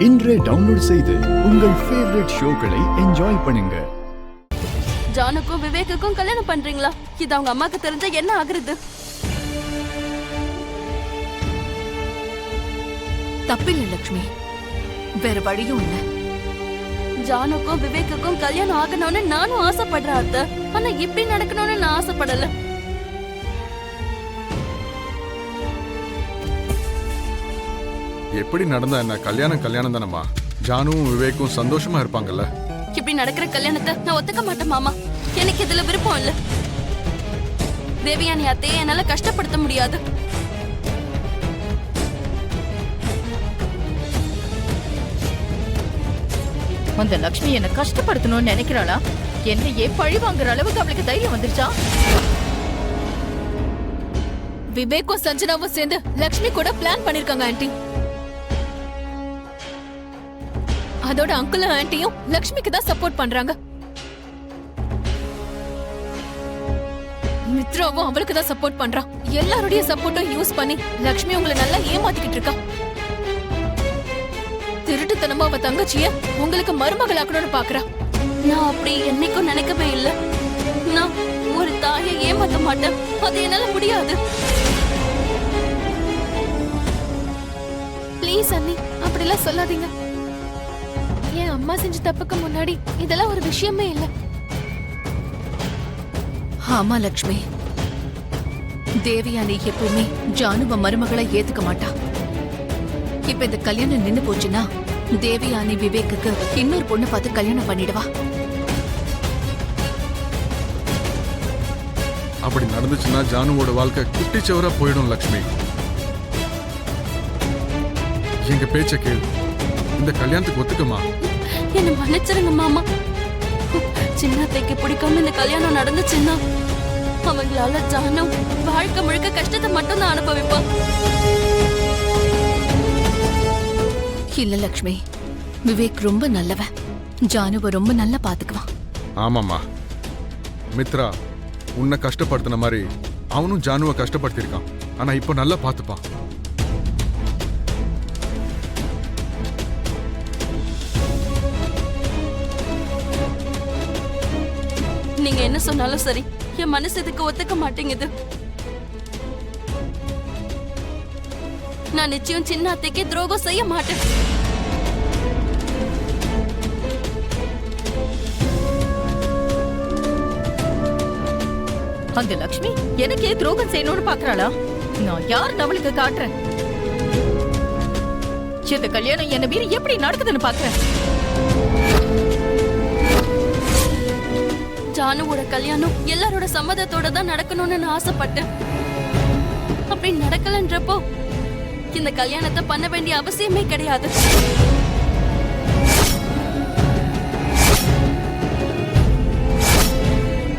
இன்றே டவுன்லோட் செய்து உங்கள் ஃபேவரட் ஷோக்களை என்ஜாய் பண்ணுங்க. ஜானுக்கும் விவேக்குக்கும் கல்யாணம் பண்றீங்களா? இது அவங்க அம்மாக்கு தெரிஞ்ச என்ன ஆகுறது? தப்பில்லை லட்சுமி, வேற வழியும் இல்ல. ஜானுக்கும் விவேக்குக்கும் கல்யாணம் ஆகணும்னு நானும் ஆசைப்படுறேன் அத்தை. ஆனா இப்படி நடக்கணும்னு நான் ஆசைப்படல. எப்படி நடந்தா என்ன? கல்யாணம் தானம்மா. ஜானுவும் விவேக்கும் சந்தோஷமா இருப்பாங்கல்ல. இப்படி நடக்கிற கல்யாணத்தை நான் ஒத்துக்க மாட்டேன் மாமா. எனக்கு இதுல விருப்பம் இல்ல. தேவியானி அத்தையை என்னால கஷ்டப்படுத்த முடியாது. அந்த லட்சுமி என்ன கஷ்டப்படுத்தணும்னு நினைக்கிறாளா? என்னையே பழி வாங்குற அளவுக்கு அவளுக்கு தைரியம் வந்துருச்சா? விவேக்கும் சஞ்சனாவும் சேர்ந்து லட்சுமி கூட பிளான் பண்ணிருக்காங்க ஆன்ட்டி. அதோட அங்கிளும் ஆன்ட்டியும் லட்சுமிக்கு தான் சப்போர்ட் பண்றாங்க. மித்ராவும் அவளுக்கு தான் சப்போர்ட் பண்றான். எல்லாருடைய சப்போர்ட்டும் யூஸ் பண்ணி லட்சுமி உங்களை நல்லா ஏமாத்திக்கிட்டு இருக்கா. திருட்டுத்தனமா அவ தங்கச்சிய உங்களுக்கு மருமகளாக்கணும்னு பாக்குறா. நான் அப்படி என்னைக்கும் நினைக்கவே இல்லை. நான் ஒரு தாயை ஏமாத்த மாட்டேன். அது என்னால முடியாது. ப்ளீஸ் அண்ணி, அப்படிலாம் சொல்லாதீங்க. என் அம்மா செஞ்ச தப்புக்கு முன்னாடி இதெல்லாம் ஒரு விஷயமே இல்ல. ஆமா லட்சுமி, தேவியானி எப்பவுமே ஜானுவ மருமகளை ஏத்துக்க மாட்டா. இப்ப இந்த கல்யாணம் நின்னு போச்சுன்னா தேவியானி விவேக்குக்கு இன்னொரு பொண்ணு பார்த்து கல்யாணம் பண்ணிடுவா. அப்படி நடந்துச்சுன்னா ஜானுவோட வாழ்க்கை குட்டிச்சவரா போயிடும். லட்சுமி, எங்க பேச்ச கேளு. இந்த கல்யாணத்துக்கு ஒத்துக்கமா? என்ன மன்னிச்சிருங்க மாமா. சின்னத்தைக்கு பிடிக்காம இந்த கல்யாணம் நடந்துச்சுன்னா அவங்களால ஜானு வாழ்க்கை முழுக்க கஷ்டத்தை மட்டும் தான் அனுபவிப்பா. இல்ல லட்சுமி, விவேக் ரொம்ப நல்லவன். ஜானுவ ரொம்ப நல்லா பாத்துக்குவான். ஆமாமா, மித்ரா உன்னை கஷ்டப்படுத்தின மாதிரி அவனும் ஜானுவை கஷ்டப்படுத்திருக்கான். ஆனா இப்போ நல்லா பாத்துப்பான். நீங்க என்ன சொன்னாலும் சரி, என் மனசு இதுக்கு ஒத்துக்க மாட்டேங்குது. நான் நிச்சயம் சின்ன அத்தைக்கு துரோகம் செய்ய மாட்டேன். அந்த லட்சுமி எனக்கே துரோகம் செய்யணும்னு பாக்குறாளா? நான் யார் அவளுக்கு காட்டுறேன். இந்த கல்யாணம் என்ன மீறி எப்படி நடக்குதுன்னு பாக்குறேன். ஜானுவோட கல்யாணம் எல்லாரோட சம்மதத்தோட தான் நடக்கணும்னு நான் ஆசைப்பட்டேன். அப்படி நடக்கலன்றப்போ இந்த கல்யாணத்தை பண்ண வேண்டிய அவசியமே கிடையாது.